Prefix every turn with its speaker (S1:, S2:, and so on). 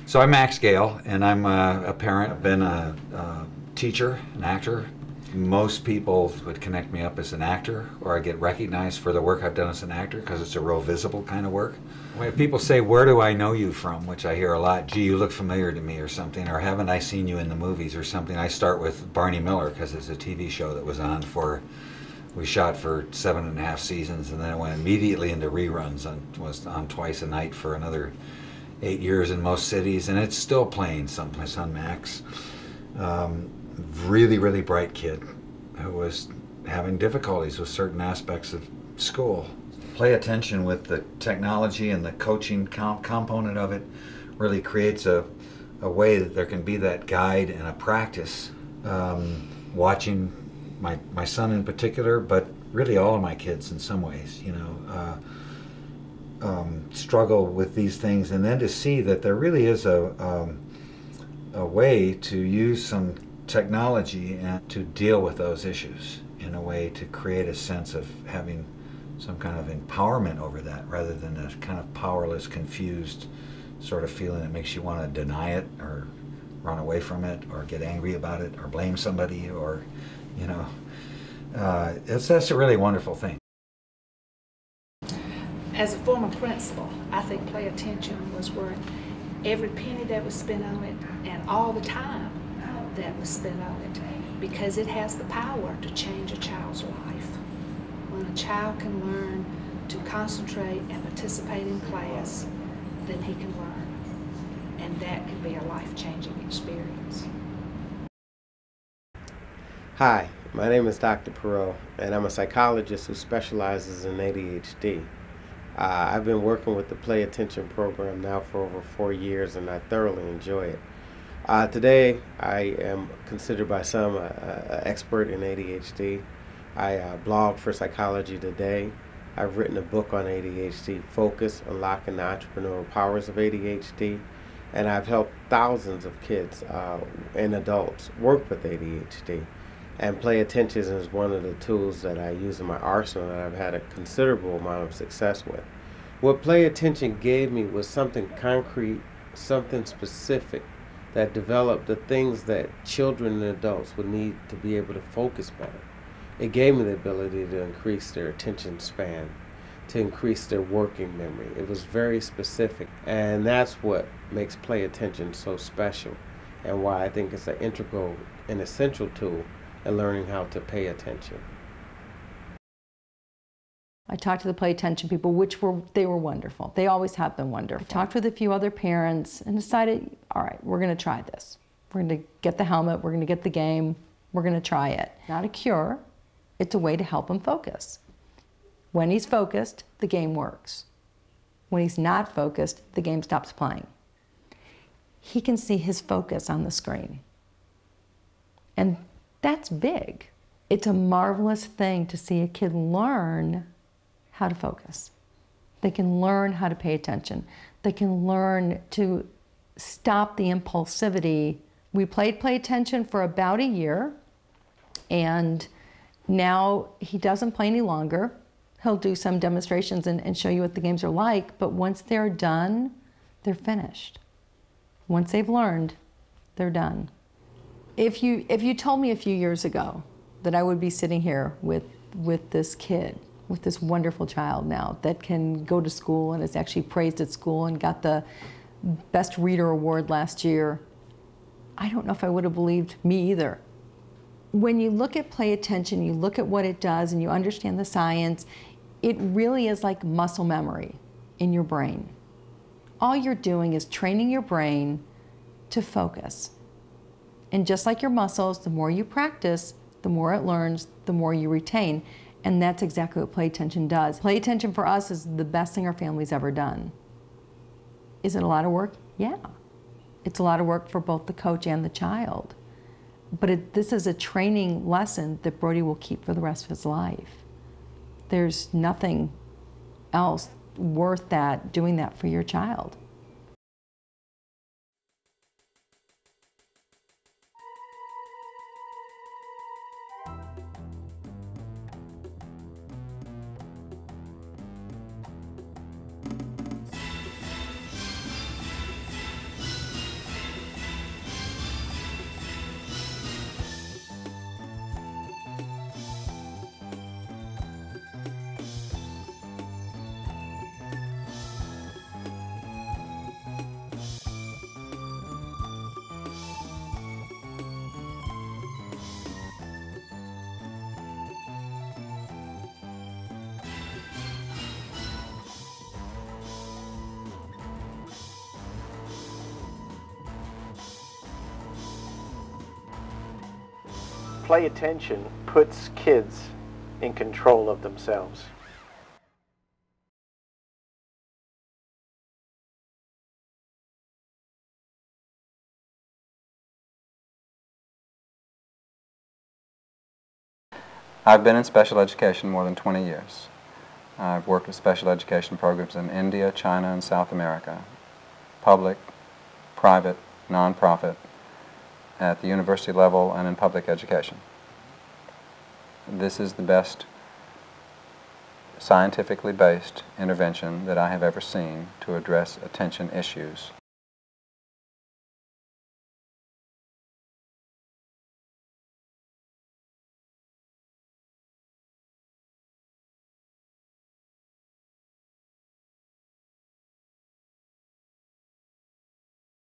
S1: So I'm Max Gale, and I'm a parent. I've been a teacher, an actor. Most people would connect me up as an actor, or I get recognized for the work I've done as an actor because it's a real visible kind of work. When people say, "Where do I know you from?" which I hear a lot, "Gee, you look familiar to me," or something, or "Haven't I seen you in the movies?" or something, I start with Barney Miller because it's a TV show that was on for, we shot for 7.5 seasons, and then it went immediately into reruns and was on twice a night for another 8 years in most cities, and it's still playing someplace on Max. Really, really bright kid who was having difficulties with certain aspects of school. Play attention with the technology and the coaching component of it really creates a way that there can be that guide and a practice. Watching my son in particular, but really all of my kids in some ways, struggle with these things, and then to see that there really is a way to use some technology and to deal with those issues in a way to create a sense of having some kind of empowerment over that, rather than a kind of powerless, confused sort of feeling that makes you want to deny it or run away from it or get angry about it or blame somebody, or that's a really wonderful thing.
S2: As a former principal, I think Play Attention was worth every penny that was spent on it and all the time that was spent on it, because it has the power to change a child's life. When a child can learn to concentrate and participate in class, then he can learn, and that can be a life-changing experience.
S3: Hi, my name is Dr. Perot, and I'm a psychologist who specializes in ADHD. I've been working with the Play Attention program now for over 4 years, and I thoroughly enjoy it. Today, I am considered by some an expert in ADHD. I blog for Psychology Today. I've written a book on ADHD, Focus, Unlocking the Entrepreneurial Powers of ADHD, and I've helped thousands of kids and adults work with ADHD. And Play Attention is one of the tools that I use in my arsenal that I've had a considerable amount of success with. What Play Attention gave me was something concrete, something specific that developed the things that children and adults would need to be able to focus better. It gave me the ability to increase their attention span, to increase their working memory. It was very specific, and that's what makes Play Attention so special, and why I think it's an integral and essential tool in learning how to pay attention.
S4: I talked to the Play Attention people, they were wonderful. They always have been wonderful. I talked with a few other parents and decided, all right, we're going to try this. We're going to get the helmet, we're going to get the game, we're going to try it. Not a cure, it's a way to help him focus. When he's focused, the game works. When he's not focused, the game stops playing. He can see his focus on the screen. And that's big. It's a marvelous thing to see a kid learn how to focus. They can learn how to pay attention. They can learn to stop the impulsivity. We played Play Attention for about a year, and now he doesn't play any longer. He'll do some demonstrations and show you what the games are like, but once they're done, they're finished. Once they've learned, they're done. If you told me a few years ago that I would be sitting here with this kid, with this wonderful child now that can go to school and is actually praised at school and got the Best Reader Award last year, I don't know if I would have believed me either. When you look at Play Attention, you look at what it does and you understand the science, it really is like muscle memory in your brain. All you're doing is training your brain to focus. And just like your muscles, the more you practice, the more it learns, the more you retain. And that's exactly what Play Attention does. Play Attention for us is the best thing our family's ever done. Is it a lot of work? Yeah. It's a lot of work for both the coach and the child. But this is a training lesson that Brody will keep for the rest of his life. There's nothing else worth doing that for your child.
S3: Play attention puts kids in control of themselves.
S5: I've been in special education more than 20 years. I've worked with special education programs in India, China, and South America, public, private, nonprofit, at the university level, and in public education. This is the best scientifically based intervention that I have ever seen to address attention issues